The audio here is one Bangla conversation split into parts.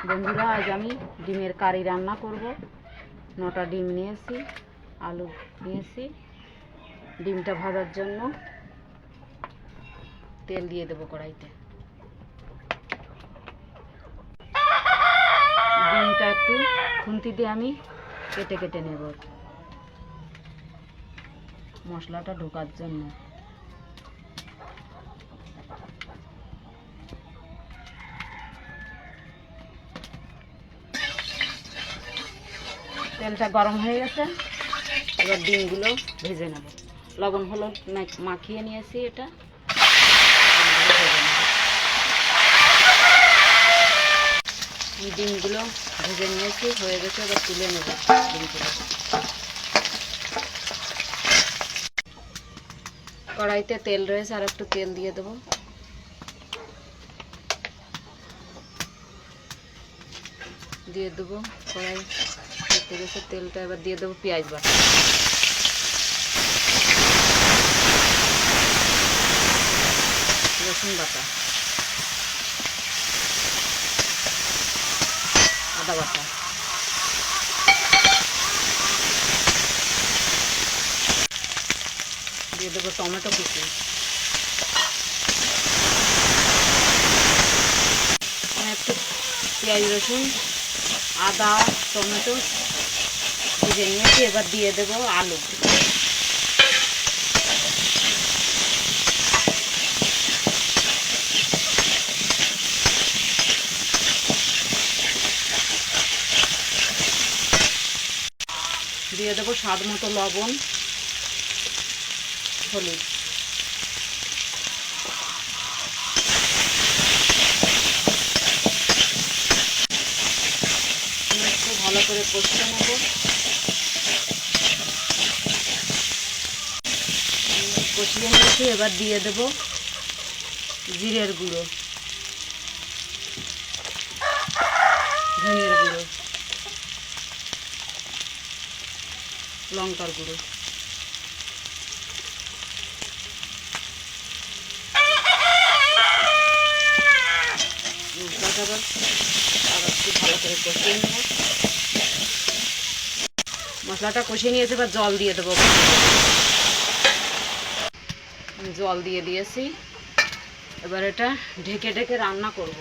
বন্ধুরা, আজ আমি ডিমের কারি রান্না করব। 9টা ডিম নিয়েছি, আলু নিয়েছি। ডিমটা ভাজার জন্য তেল দিয়ে দেবো কড়াইতে। ডিমটা একটু খুন্তি দিয়ে আমি কেটে কেটে নেব মশলাটা ঢোকার জন্য। তেলটা গরম হয়ে গেছে, এবার ডিমগুলো ভেজে নেব। লবণ হলুদ মাখিয়ে নিয়েছি, এটা ডিমগুলো ভেজে নিয়েছি, হয়ে গেছে। এবার তুলে নেব ডিমগুলো। কড়াইতে তেল রয়েছে, আর একটু তেল দিয়ে দেবো। দিয়ে দেবো কড়াই করতে গেছে তেলটা। এবার দিয়ে দেবো পেঁয়াজ বাটা, রসুন বাটা, আদা বাটা, দিয়ে দেবো টমেটো কুচি, একটু পেঁয়াজ রসুন আদা টমেটো ভেজে নিয়েছি। এবার দিয়ে দেবো আলু। দিয়ে দেবো স্বাদ মতো লবণ, হলুদ। একটু ভালো করে কষিয়ে নেব। কষিয়ে নিয়েছি, এবার দিয়ে দেব জিরের গুঁড়ো, ধনিয়ার গুঁড়ো, লঙ্কার গুঁড়ো। মশলাটা আর একটু ভালো করে কষিয়ে নেব। মশলাটা কষিয়ে নিয়েছে, এবার জল দিয়ে দেবো। জল দিয়ে দিয়েছি, এবার এটা ঢেকে ঢেকে রান্না করব।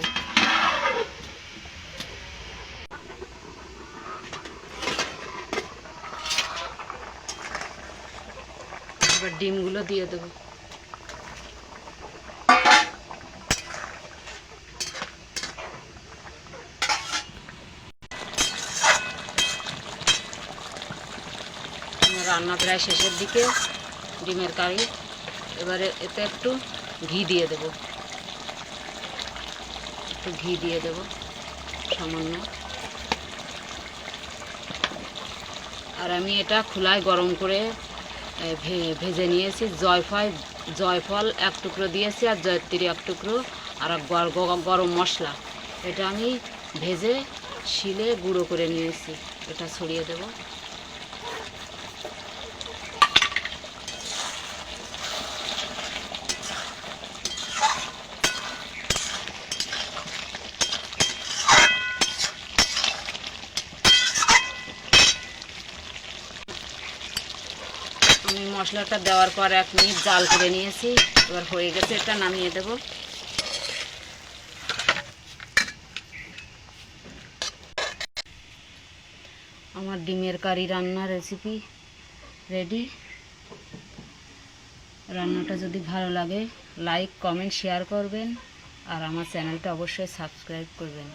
এবার ডিমগুলো দিয়ে দেবো। রান্না প্রায় শেষের দিকে, ডিমের কারি। এবারে এতে একটু ঘি দিয়ে দেব, একটু ঘি দিয়ে দেব সামান্য। আর আমি এটা খোলায় গরম করে ভেজে নিয়েছি। জয়ফল 1 টুকরো দিয়েছি, আর জয়ত্রী 1 টুকরো, আর গরম মশলা। এটা আমি ভেজে শিলে গুঁড়ো করে নিয়েছি, এটা ছড়িয়ে দেব। আমি মশলাটা দেওয়ার পর 1 মিনিট জাল করে নিয়েছি। এবার হয়ে গেছে, এটা নামিয়ে দেব। আমার ডিমের কারি রান্নার রেসিপি রেডি। রান্নাটা যদি ভালো লাগে লাইক কমেন্ট শেয়ার করবেন, আর আমার চ্যানেলটা অবশ্যই সাবস্ক্রাইব করবেন।